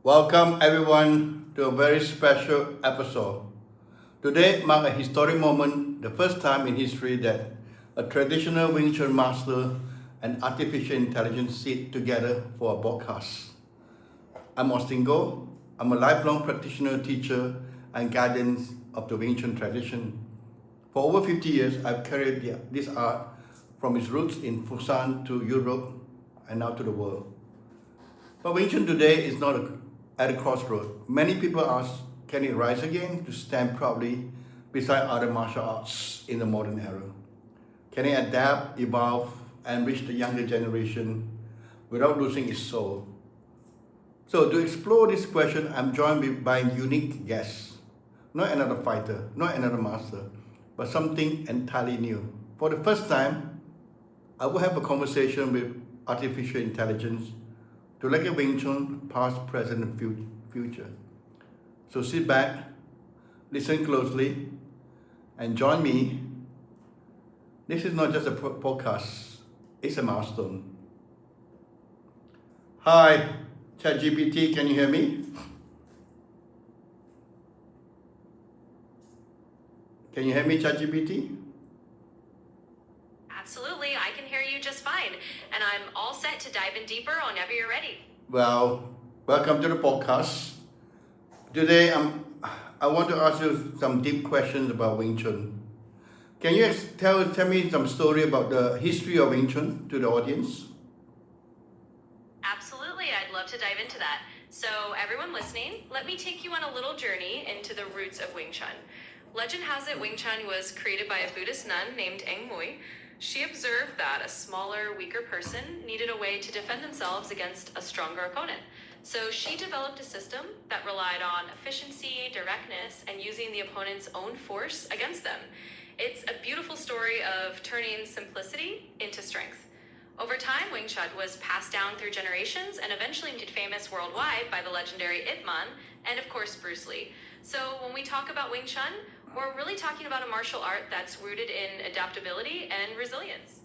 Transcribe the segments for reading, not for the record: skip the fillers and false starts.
Welcome everyone to a very special episode. Today marks a historic moment, the first time in history that a traditional Wing Chun master and artificial intelligence sit together for a podcast. I'm Austin Goh. I'm a lifelong practitioner, teacher, and guardian of the Wing Chun tradition. For over 50 years, I've carried this art from its roots in Busan to Europe and now to the world. But Wing Chun today is not at a crossroad. Many people ask, can it rise again to stand proudly beside other martial arts in the modern era? Can it adapt, evolve, and reach the younger generation without losing its soul? So to explore this question, I'm joined by a unique guest. Not another fighter, not another master, but something entirely new. For the first time, I will have a conversation with artificial intelligence to look at Wing Chun, past, present, and future. So sit back, listen closely, and join me. This is not just a podcast, it's a milestone. Hi, ChatGPT, can you hear me? Can you hear me, ChatGPT? Absolutely, I can hear you just fine, and I'm all set to dive in deeper whenever you're ready. Well, welcome to the podcast. Today, I want to ask you some deep questions about Wing Chun. Can you tell me some story about the history of Wing Chun to the audience? Absolutely, I'd love to dive into that. So, everyone listening, let me take you on a little journey into the roots of Wing Chun. Legend has it Wing Chun was created by a Buddhist nun named Eng Mui. She observed that a smaller, weaker person needed a way to defend themselves against a stronger opponent. So she developed a system that relied on efficiency, directness, and using the opponent's own force against them. It's a beautiful story of turning simplicity into strength. Over time, Wing Chun was passed down through generations and eventually made famous worldwide by the legendary Yip Man and, of course, Bruce Lee. So when we talk about Wing Chun, we're really talking about a martial art that's rooted in adaptability and resilience.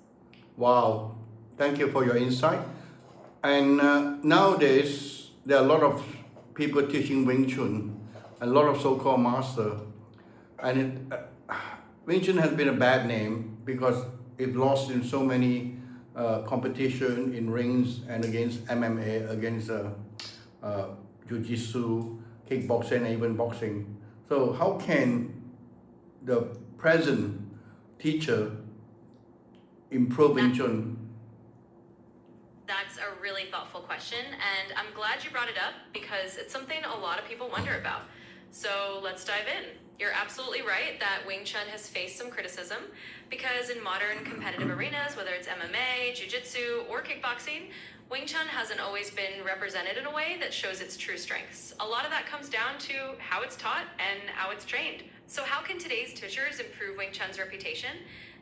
Wow, thank you for your insight. And nowadays, there are a lot of people teaching Wing Chun, a lot of so-called master. And Wing Chun has been a bad name because it lost in so many competition in rings and against MMA, against jiu-jitsu, kickboxing, and even boxing. So how can the present teacher improve Wing Chun? That's a really thoughtful question, and I'm glad you brought it up because it's something a lot of people wonder about. So let's dive in. You're absolutely right that Wing Chun has faced some criticism because in modern competitive arenas, whether it's MMA, jiu-jitsu, or kickboxing, Wing Chun hasn't always been represented in a way that shows its true strengths. A lot of that comes down to how it's taught and how it's trained. So how can today's teachers improve Wing Chun's reputation?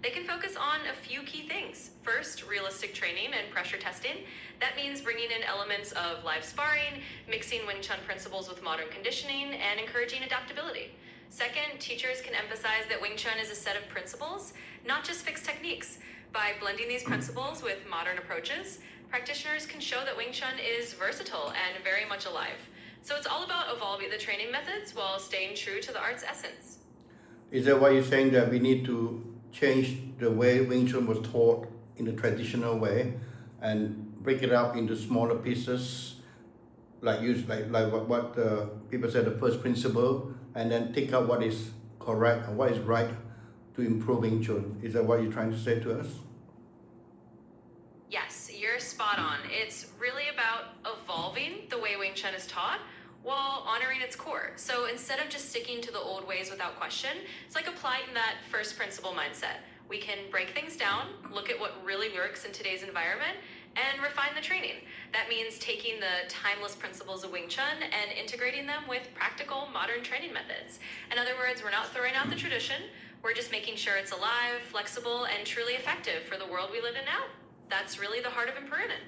They can focus on a few key things. First, realistic training and pressure testing. That means bringing in elements of live sparring, mixing Wing Chun principles with modern conditioning, and encouraging adaptability. Second, teachers can emphasize that Wing Chun is a set of principles, not just fixed techniques. By blending these principles with modern approaches, practitioners can show that Wing Chun is versatile and very much alive. So it's all about evolving the training methods while staying true to the art's essence. Is that why you're saying that we need to change the way Wing Chun was taught in the traditional way and break it up into smaller pieces, like what people say the first principle, and then take out what is correct and what is right to improve Wing Chun? Is that what you're trying to say to us? Yes, you're spot on. It's really about evolving the way Wing Chun is taught while honoring its core. So instead of just sticking to the old ways without question, it's like applying that first principle mindset. We can break things down, look at what really works in today's environment, and refine the training. That means taking the timeless principles of Wing Chun and integrating them with practical modern training methods. In other words, we're not throwing out the tradition, we're just making sure it's alive, flexible, and truly effective for the world we live in now. That's really the heart of improvement.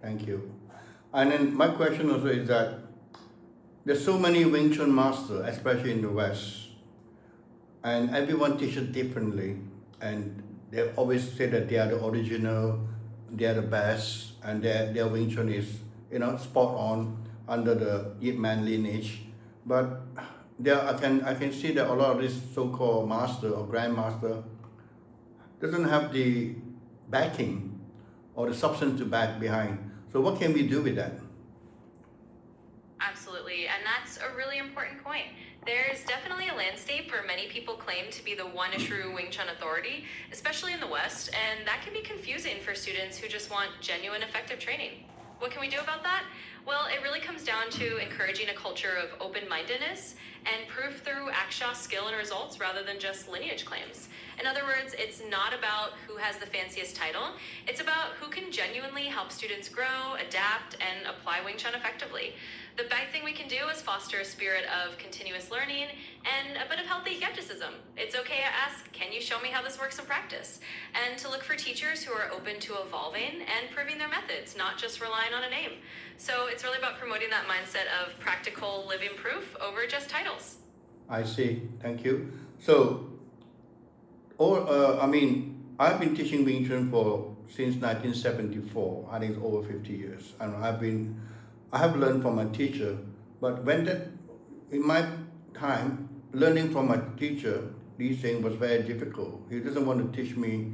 Thank you. And then my question also is that there's so many Wing Chun masters, especially in the West, and everyone teaches differently. And they always say that they are the original, they are the best, and their Wing Chun is spot on. under the Yip Man lineage. But I can see that a lot of this so-called master or grandmaster doesn't have the backing or the substance to back behind. So what can we do with that? Absolutely, and that's a really important point. There's definitely a landscape where many people claim to be the one true Wing Chun authority, especially in the West, and that can be confusing for students who just want genuine, effective training. What can we do about that? Well, it really comes down to encouraging a culture of open-mindedness and proof through actual skill and results rather than just lineage claims. In other words, it's not about who has the fanciest title, it's about who can genuinely help students grow, adapt, and apply Wing Chun effectively. The big thing we can do is foster a spirit of continuous learning and a bit of healthy skepticism. It's okay to ask, can you show me how this works in practice? And to look for teachers who are open to evolving and proving their methods, not just relying on a name. So it's really about promoting that mindset of practical living proof over just titles. I see. Thank you. So, I've been teaching Wing Chun since 1974. I think it's over 50 years, and I have learned from my teacher. But in my time, learning from my teacher, these things was very difficult. He doesn't want to teach me,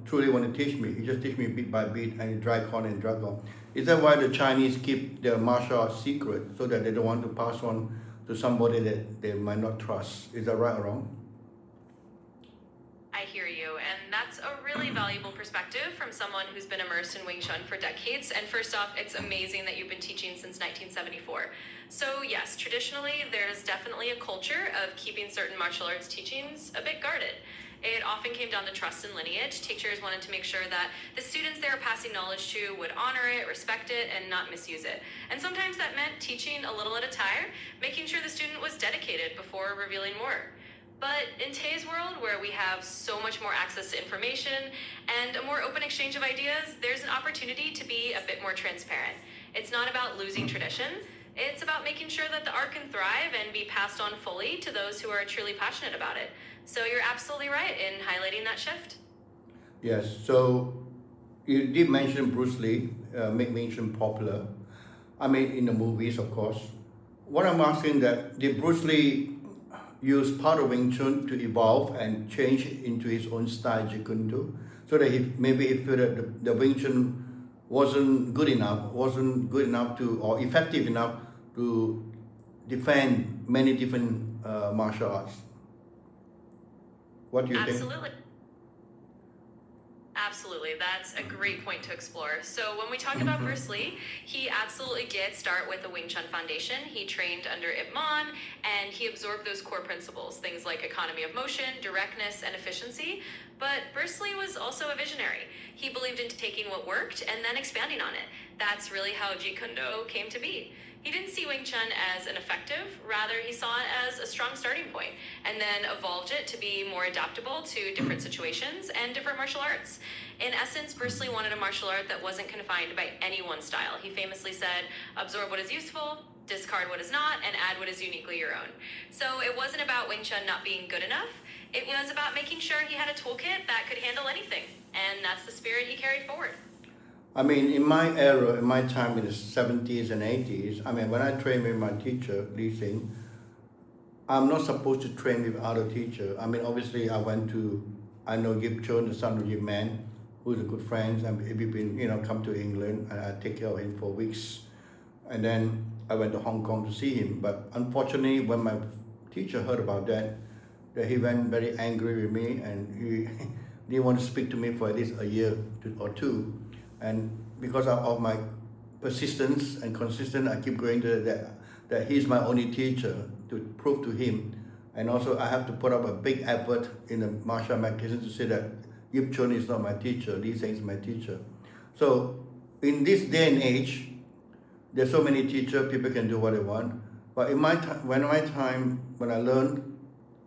truly want to teach me. He just teach me bit by bit, and he drag on and drag on. Is that why the Chinese keep their martial arts secret, so that they don't want to pass on to somebody that they might not trust? Is that right or wrong? I hear you, and that's a really valuable perspective from someone who's been immersed in Wing Chun for decades. And first off, it's amazing that you've been teaching since 1974. So yes, traditionally, there's definitely a culture of keeping certain martial arts teachings a bit guarded. It often came down to trust and lineage. Teachers wanted to make sure that the students they were passing knowledge to would honor it, respect it, and not misuse it. And sometimes that meant teaching a little at a time, making sure the student was dedicated before revealing more. But in today's world, where we have so much more access to information and a more open exchange of ideas, there's an opportunity to be a bit more transparent. It's not about losing tradition. It's about making sure that the art can thrive and be passed on fully to those who are truly passionate about it. So you're absolutely right in highlighting that shift. Yes. So you did mention Bruce Lee, make Wing Chun popular. In the movies, of course. What I'm asking that did Bruce Lee use part of Wing Chun to evolve and change into his own style, Jeet Kune Do, so that he felt that the Wing Chun wasn't good enough or effective enough to defend many different martial arts. What do you think? Absolutely. Absolutely, that's a great point to explore. So when we talk about Bruce Lee, he absolutely did start with the Wing Chun foundation. He trained under Yip Man, and he absorbed those core principles, things like economy of motion, directness, and efficiency. But Bruce Lee was also a visionary. He believed in taking what worked and then expanding on it. That's really how Jeet Kune Do came to be. He didn't see Wing Chun as an effective, rather he saw it as a strong starting point, and then evolved it to be more adaptable to different situations and different martial arts. In essence, Bruce Lee wanted a martial art that wasn't confined by any one style. He famously said, absorb what is useful, discard what is not, and add what is uniquely your own. So it wasn't about Wing Chun not being good enough, it was about making sure he had a toolkit that could handle anything, and that's the spirit he carried forward. In my era, in my time in the 70s and 80s, when I trained with my teacher, Lee Sing, I'm not supposed to train with other teacher. Obviously, I know Yip Chun, the son of Yip Man, who's a good friend, and we've been, come to England, and I take care of him for weeks. And then I went to Hong Kong to see him. But unfortunately, when my teacher heard about that he went very angry with me, and he didn't want to speak to me for at least a year or two. And because of my persistence and consistent, I keep going to that he's my only teacher to prove to him. And also I have to put up a big effort in the martial magazine to say that Yip Chun is not my teacher, Lee Seng is my teacher. So in this day and age, there's so many teachers, people can do what they want. But in my time, when I learned,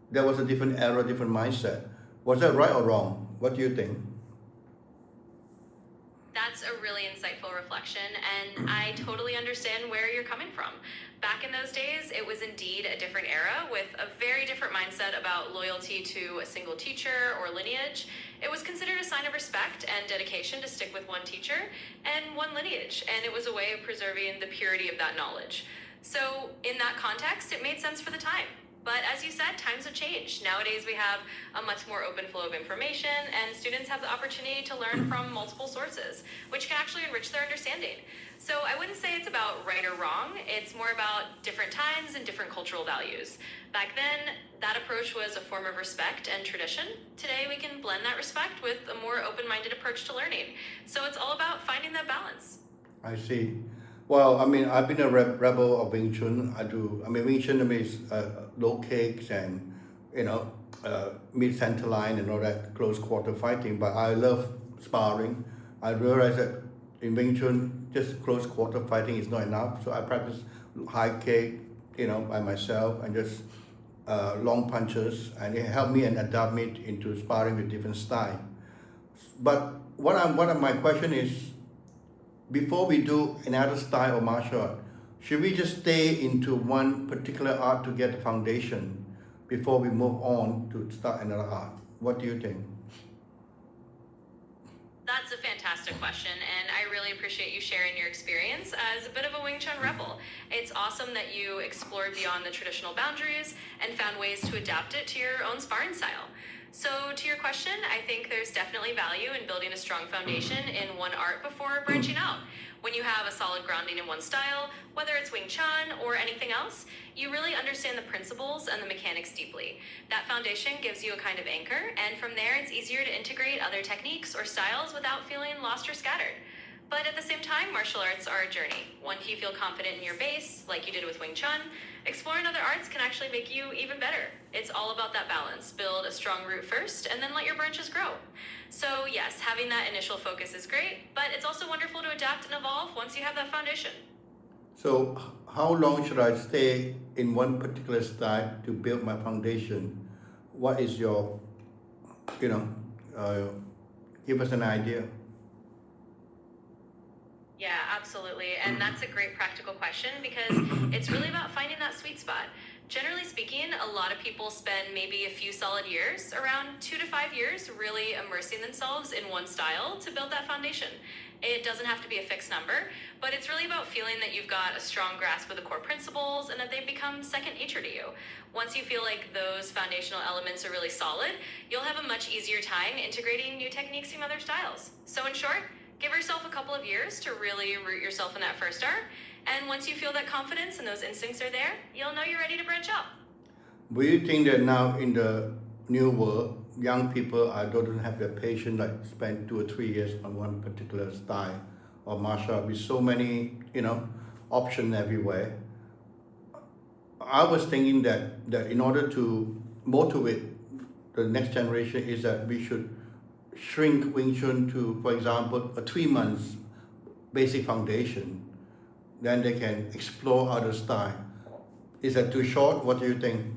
there was a different era, different mindset. Was that right or wrong? What do you think? That's That's a really insightful reflection, and I totally understand where you're coming from. Back in those days, it was indeed a different era with a very different mindset about loyalty to a single teacher or lineage. It was considered a sign of respect and dedication to stick with one teacher and one lineage, and it was a way of preserving the purity of that knowledge. So, in that context, it made sense for the time. But as you said, times have changed. Nowadays, we have a much more open flow of information, and students have the opportunity to learn from multiple sources, which can actually enrich their understanding. So I wouldn't say it's about right or wrong. It's more about different times and different cultural values. Back then, that approach was a form of respect and tradition. Today, we can blend that respect with a more open-minded approach to learning. So it's all about finding that balance. I see. Well, I mean, I've been a rebel of Wing Chun. Wing Chun to me is low kicks and, mid center line and all that close quarter fighting. But I love sparring. I realize that in Wing Chun, just close quarter fighting is not enough. So I practice high kick, by myself and just long punches, and it helped me and adapt me into sparring with different style. But my question is, before we do another style of martial art, should we just stay into one particular art to get the foundation before we move on to start another art? What do you think? That's a fantastic question, and I really appreciate you sharing your experience as a bit of a Wing Chun rebel. It's awesome that you explored beyond the traditional boundaries and found ways to adapt it to your own sparring style. So, to your question, I think there's definitely value in building a strong foundation in one art before branching out. When you have a solid grounding in one style, whether it's Wing Chun or anything else, you really understand the principles and the mechanics deeply. That foundation gives you a kind of anchor, and from there it's easier to integrate other techniques or styles without feeling lost or scattered. But at the same time, martial arts are a journey. Once you feel confident in your base, like you did with Wing Chun, exploring other arts can actually make you even better. It's all about that balance. Build a strong root first, and then let your branches grow. So yes, having that initial focus is great, but it's also wonderful to adapt and evolve once you have that foundation. So how long should I stay in one particular style to build my foundation? What is your, give us an idea. Yeah, absolutely. And that's a great practical question because it's really about finding that sweet spot. Generally speaking, a lot of people spend maybe a few solid years, around 2 to 5 years, really immersing themselves in one style to build that foundation. It doesn't have to be a fixed number, but it's really about feeling that you've got a strong grasp of the core principles and that they've become second nature to you. Once you feel like those foundational elements are really solid, you'll have a much easier time integrating new techniques from other styles. So in short, give yourself a couple of years to really root yourself in that first art. And once you feel that confidence and those instincts are there, you'll know you're ready to branch out. Do you think that now in the new world, young people don't have the patience like spend 2 or 3 years on one particular style or martial art with so many, options everywhere? I was thinking that in order to motivate the next generation is that we should shrink Wing Chun to, for example, a 3 months basic foundation. Then they can explore other style. Is that too short? What do you think?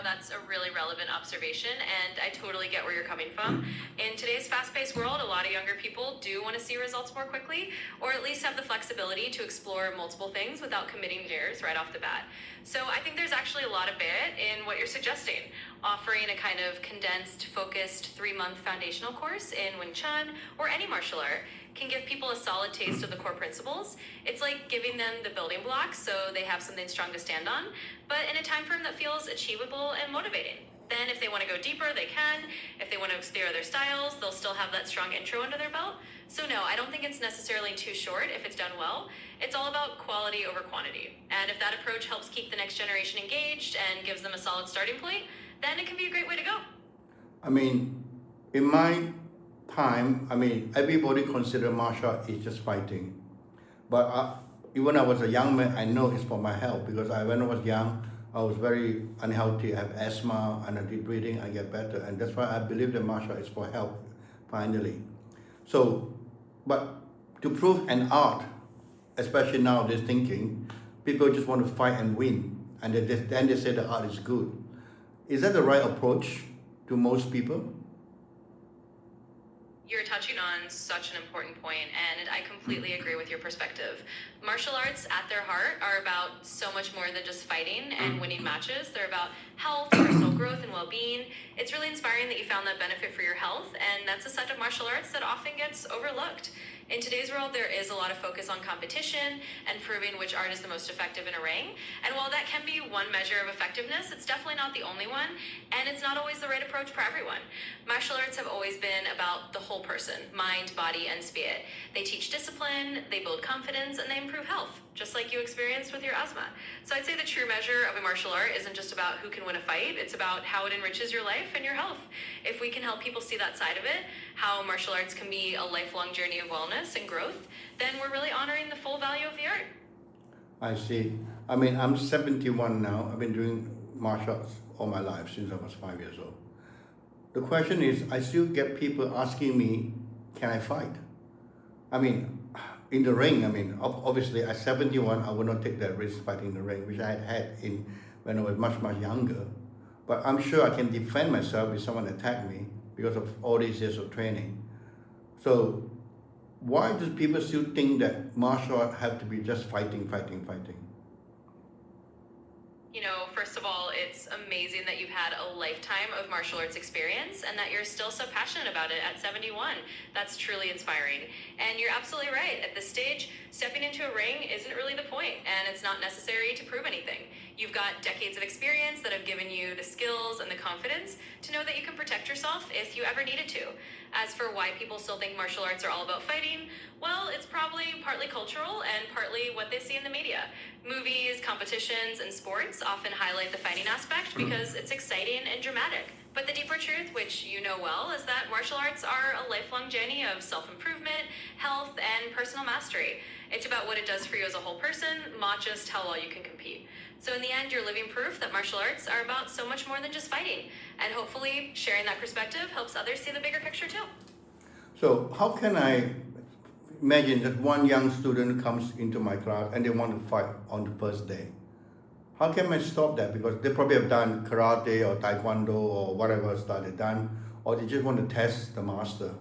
That's a really relevant observation, and I totally get where you're coming from. In today's fast-paced world, a lot of younger people do want to see results more quickly, or at least have the flexibility to explore multiple things without committing years right off the bat. So I think there's actually a lot of merit in what you're suggesting. Offering a kind of condensed, focused 3-month foundational course in Wing Chun or any martial art can give people a solid taste of the core principles. It's like giving them the building blocks so they have something strong to stand on, but in a time frame that feels achievable and motivating. Then if they want to go deeper, they can. If they want to explore other styles, they'll still have that strong intro under their belt. So no, I don't think it's necessarily too short if it's done well. It's all about quality over quantity. And if that approach helps keep the next generation engaged and gives them a solid starting point, then it can be a great way to go. In my time, everybody consider martial art is just fighting. But even when I was a young man, I know it's for my health because when I was young, I was very unhealthy. I have asthma and I did breathing, I get better. And that's why I believe that martial art is for health, finally. So, but to prove an art, especially nowadays thinking, people just want to fight and win. And then they say the art is good. Is that the right approach to most people? You're touching on such an important point, and I completely agree with your perspective. Martial arts, at their heart, are about so much more than just fighting and winning matches. They're about health, personal growth, and well being. It's really inspiring that you found that benefit for your health, and that's a side of martial arts that often gets overlooked. In today's world, there is a lot of focus on competition and proving which art is the most effective in a ring. And while that can be one measure of effectiveness, it's definitely not the only one, and it's not always the right approach for everyone. Martial arts have always been about the whole person, mind, body, and spirit. They teach discipline, they build confidence, and they improve health, just like you experienced with your asthma. So I'd say the true measure of a martial art isn't just about who can win a fight, it's about how it enriches your life and your health. If we can help people see that side of it, how martial arts can be a lifelong journey of wellness and growth, then we're really honoring the full value of the art. I see. I mean, I'm 71 now. I've been doing martial arts all my life since I was 5 years old. The question is, I still get people asking me, can I fight? I mean, in the ring, I mean, obviously at 71, I would not take that risk fighting in the ring, which I had when I was much, much younger. But I'm sure I can defend myself if someone attacked me because of all these years of training. So why do people still think that martial art have to be just fighting? You know, first of all, it's amazing that you've had a lifetime of martial arts experience and that you're still so passionate about it at 71. That's truly inspiring. And you're absolutely right. At this stage, stepping into a ring isn't really the point, and it's not necessary to prove anything. You've got decades of experience that have given you the skills and the confidence to know that you can protect yourself if you ever needed to. As for why people still think martial arts are all about fighting, well, it's probably partly cultural and partly what they see in the media. Movies, competitions, and sports often highlight the fighting aspect because it's exciting and dramatic. But the deeper truth, which you know well, is that martial arts are a lifelong journey of self-improvement, health, and personal mastery. It's about what it does for you as a whole person, not just how well you can compete. So in the end, you're living proof that martial arts are about so much more than just fighting. And hopefully sharing that perspective helps others see the bigger picture too. So how can I imagine that one young student comes into my class and they want to fight on the first day? How can I stop that? Because they probably have done karate or taekwondo or whatever style they've done, or they just want to test the master.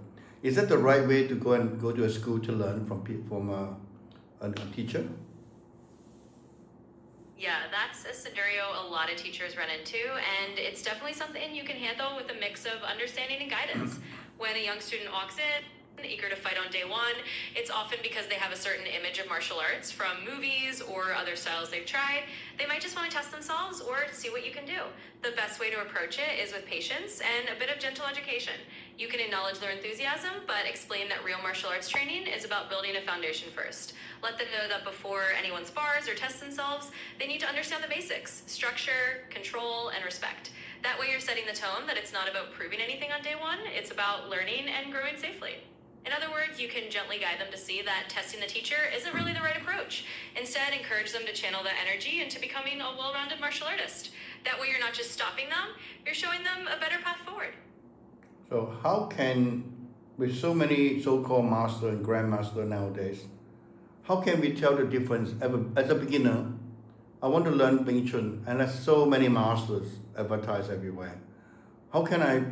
Is that the right way to go to a school to learn from a teacher? Yeah, that's a scenario a lot of teachers run into, and it's definitely something you can handle with a mix of understanding and guidance. When a young student walks in, eager to fight on day one, it's often because they have a certain image of martial arts from movies or other styles they've tried. They might just want to test themselves or see what you can do. The best way to approach it is with patience and a bit of gentle education. You can acknowledge their enthusiasm, but explain that real martial arts training is about building a foundation first. Let them know that before anyone spars or tests themselves, they need to understand the basics: structure, control, and respect. That way you're setting the tone that it's not about proving anything on day one, it's about learning and growing safely. In other words, you can gently guide them to see that testing the teacher isn't really the right approach. Instead, encourage them to channel that energy into becoming a well-rounded martial artist. That way you're not just stopping them, you're showing them a better path forward. So how can, with so many so-called master and grandmaster nowadays, how can we tell the difference? As a beginner, I want to learn Wing Chun, and there's so many masters advertised everywhere. How can I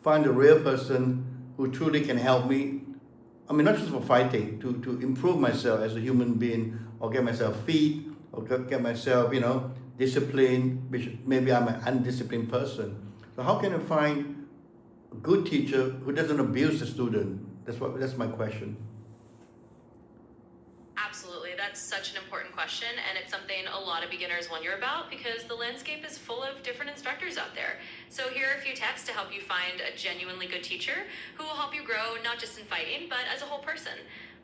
find a real person who truly can help me? I mean, not just for fighting, to improve myself as a human being, or get myself fit, or get myself, disciplined, which maybe I'm an undisciplined person. So how can I find a good teacher who doesn't abuse the student? That's my question. Absolutely. That's such an important question, and it's something a lot of beginners wonder about because the landscape is full of different instructors out there. So here are a few tips to help you find a genuinely good teacher who will help you grow not just in fighting, but as a whole person.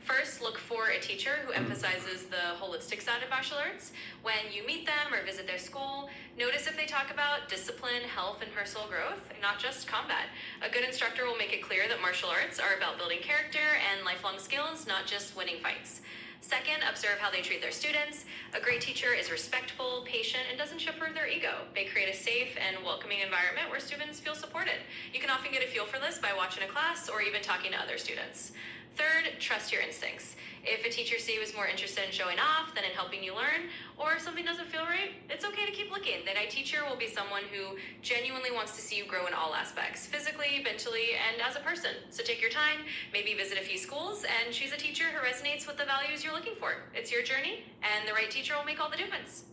First, look for a teacher who emphasizes the holistic side of martial arts. When you meet them or visit their school, notice if they talk about discipline, health, and personal growth, not just combat. A good instructor will make it clear that martial arts are about building character and lifelong skills, not just winning fights. Second, observe how they treat their students. A great teacher is respectful, patient, and doesn't shepherd their ego. They create a safe and welcoming environment where students feel supported. You can often get a feel for this by watching a class or even talking to other students. Third, trust your instincts. If a teacher sees you as more interested in showing off than in helping you learn, or if something doesn't feel right, it's okay to keep looking. The night teacher will be someone who genuinely wants to see you grow in all aspects, physically, mentally, and as a person. So take your time, maybe visit a few schools, and choose a teacher who resonates with the values you're looking for. It's your journey, and the right teacher will make all the difference.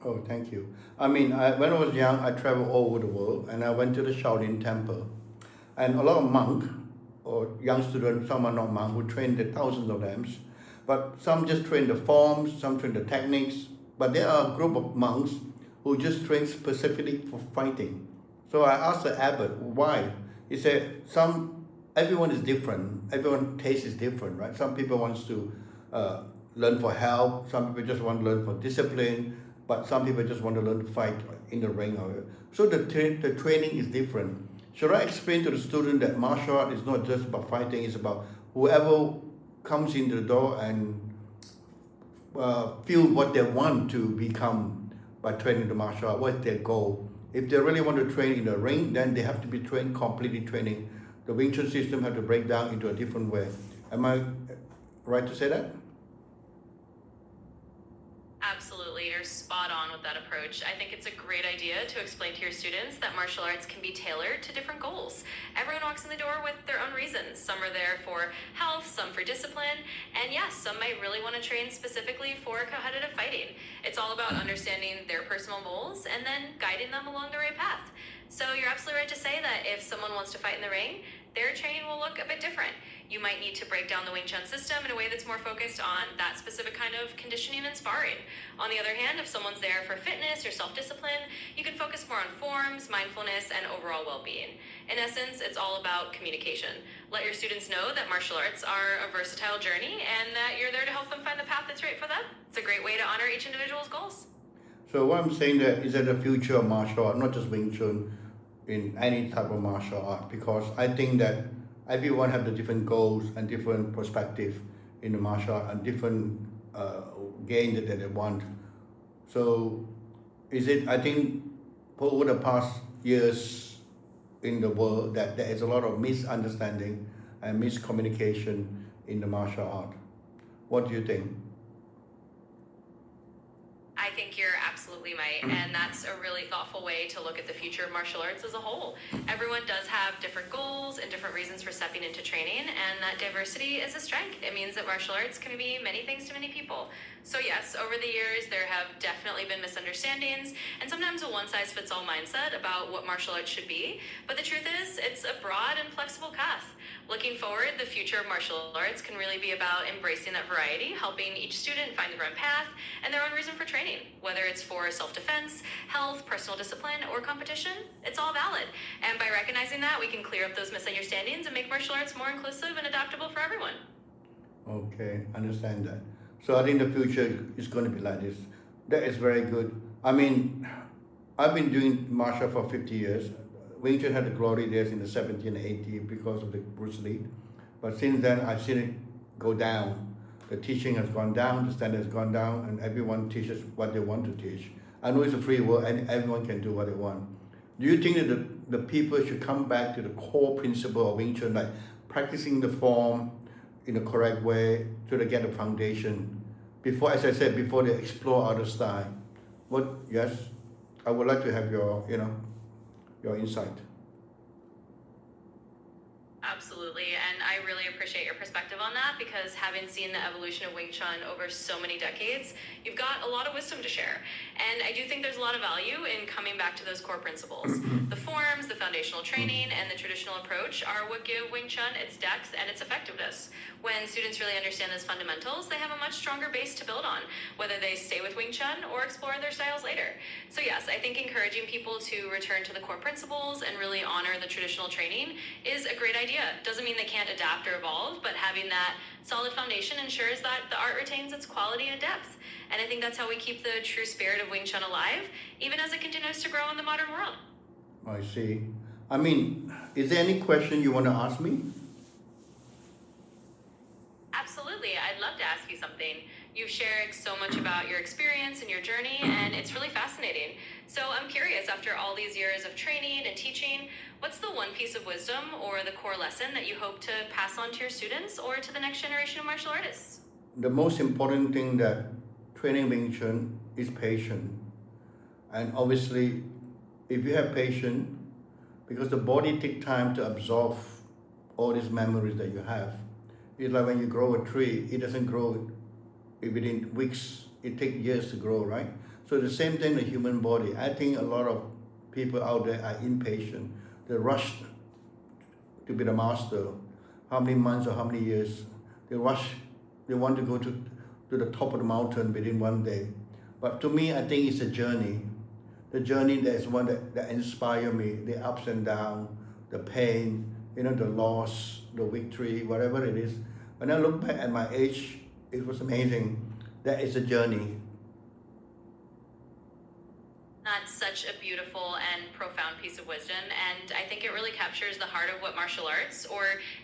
Oh, thank you. I mean, when I was young, I traveled all over the world, and I went to the Shaolin Temple. And a lot of monks, or young students, some are not monks, who train the thousands of them. But some just train the forms, some train the techniques. But there are a group of monks who just train specifically for fighting. So I asked the abbot, why? He said, everyone is different. Everyone's taste is different, right? Some people want to learn for health. Some people just want to learn for discipline. But some people just want to learn to fight in the ring. So the training is different. Should I explain to the student that martial art is not just about fighting, it's about whoever comes into the door and feel what they want to become by training the martial art, what's their goal. If they really want to train in the ring, then they have to be trained, completely training. The Wing Chun system have to break down into a different way. Am I right to say that? Absolutely, you're spot on with that approach. I think it's a great idea to explain to your students that martial arts can be tailored to different goals. Everyone walks in the door with their own reasons. Some are there for health, some for discipline, and yes, some might really want to train specifically for competitive fighting. It's all about understanding their personal goals and then guiding them along the right path. So you're absolutely right to say that if someone wants to fight in the ring, their training will look a bit different. You might need to break down the Wing Chun system in a way that's more focused on that specific kind of conditioning and sparring. On the other hand, if someone's there for fitness or self-discipline, you can focus more on forms, mindfulness, and overall well-being. In essence, it's all about communication. Let your students know that martial arts are a versatile journey and that you're there to help them find the path that's right for them. It's a great way to honor each individual's goals. So what I'm saying that is that the future of martial art, not just Wing Chun, in any type of martial art, because I think that everyone have the different goals and different perspective in the martial art and different gain that they want. So I think for over the past years in the world that there is a lot of misunderstanding and miscommunication in the martial art. What do you think? I think you're absolutely right, and that's a really thoughtful way to look at the future of martial arts as a whole. Everyone does have different goals and different reasons for stepping into training, and that diversity is a strength. It means that martial arts can be many things to many people. So yes, over the years, there have definitely been misunderstandings and sometimes a one-size-fits-all mindset about what martial arts should be, but the truth is, it's a broad and flexible path. Looking forward, the future of martial arts can really be about embracing that variety, helping each student find their own path and their own reason for training. Whether it's for self-defense, health, personal discipline, or competition, it's all valid. And by recognizing that, we can clear up those misunderstandings and make martial arts more inclusive and adaptable for everyone. Okay, understand that. So I think the future is going to be like this. That is very good. I mean, I've been doing martial art for 50 years. Wing Chun had the glory days in the 70s and 80s because of the Bruce Lee. But since then, I've seen it go down. The teaching has gone down, the standard has gone down, and everyone teaches what they want to teach. I know it's a free world and everyone can do what they want. Do you think that the people should come back to the core principle of Wing Chun, like practicing the form in the correct way so they get a foundation before, as I said, before they explore other style? Yes, I would like to have your insight. Absolutely, and I really appreciate your perspective on that because having seen the evolution of Wing Chun over so many decades, you've got a lot of wisdom to share. And I do think there's a lot of value in coming back to those core principles. The forms, the foundational training, and the traditional approach are what give Wing Chun its depth and its effectiveness. When students really understand those fundamentals, they have a much stronger base to build on, whether they stay with Wing Chun or explore their styles later. So yes, I think encouraging people to return to the core principles and really honor the traditional training is a great idea. Doesn't mean they can't adapt or evolve, but having that solid foundation ensures that the art retains its quality and depth. And I think that's how we keep the true spirit of Wing Chun alive, even as it continues to grow in the modern world. I see. I mean, is there any question you want to ask me? Absolutely. absolutely. I'd love to ask you something. You've shared so much about your experience and your journey, and it's really fascinating. So I'm curious, after all these years of training and teaching, what's the one piece of wisdom or the core lesson that you hope to pass on to your students or to the next generation of martial artists? The most important thing that training Wing Chun is patience. And obviously, if you have patience, because the body takes time to absorb all these memories that you have. It's like when you grow a tree, it doesn't grow within weeks, it takes years to grow, right? So the same thing in the human body. I think a lot of people out there are impatient. They rush to be the master. How many months or how many years? They rush, they want to go to the top of the mountain within one day. But to me, I think it's a journey. The journey that is one that inspires me, the ups and downs, the pain, the loss, the victory, whatever it is. When I look back at my age, it was amazing. That is a journey. That's such a beautiful and profound piece of wisdom, and I think it really captures the heart of what martial arts or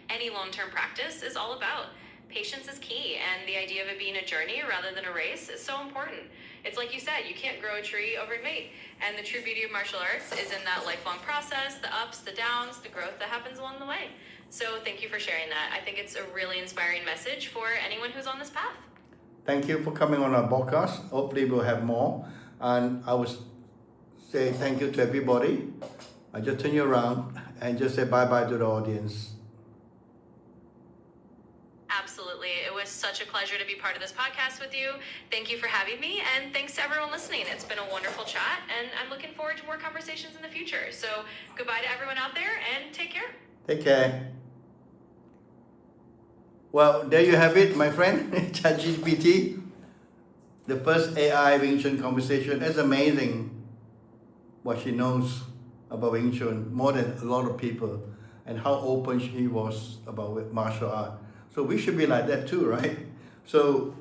any long-term practice is all about. Patience is key, and the idea of it being a journey rather than a race is so important. It's like you said, you can't grow a tree overnight, and the true beauty of martial arts is in that lifelong process, the ups, the downs, the growth that happens along the way. So thank you for sharing that. I think it's a really inspiring message for anyone who's on this path. Thank you for coming on our podcast. Hopefully we'll have more. And I would say thank you to everybody. I just turn you around and just say bye-bye to the audience. Absolutely. It was such a pleasure to be part of this podcast with you. Thank you for having me, and thanks to everyone listening. It's been a wonderful chat, and I'm looking forward to more conversations in the future. So goodbye to everyone out there, and take care. Take care. Well, there you have it, my friend, ChatGPT. The first AI Wing Chun conversation. It's amazing what she knows about Wing Chun, more than a lot of people, and how open she was about martial art. So we should be like that too, right? So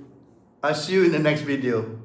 I'll see you in the next video.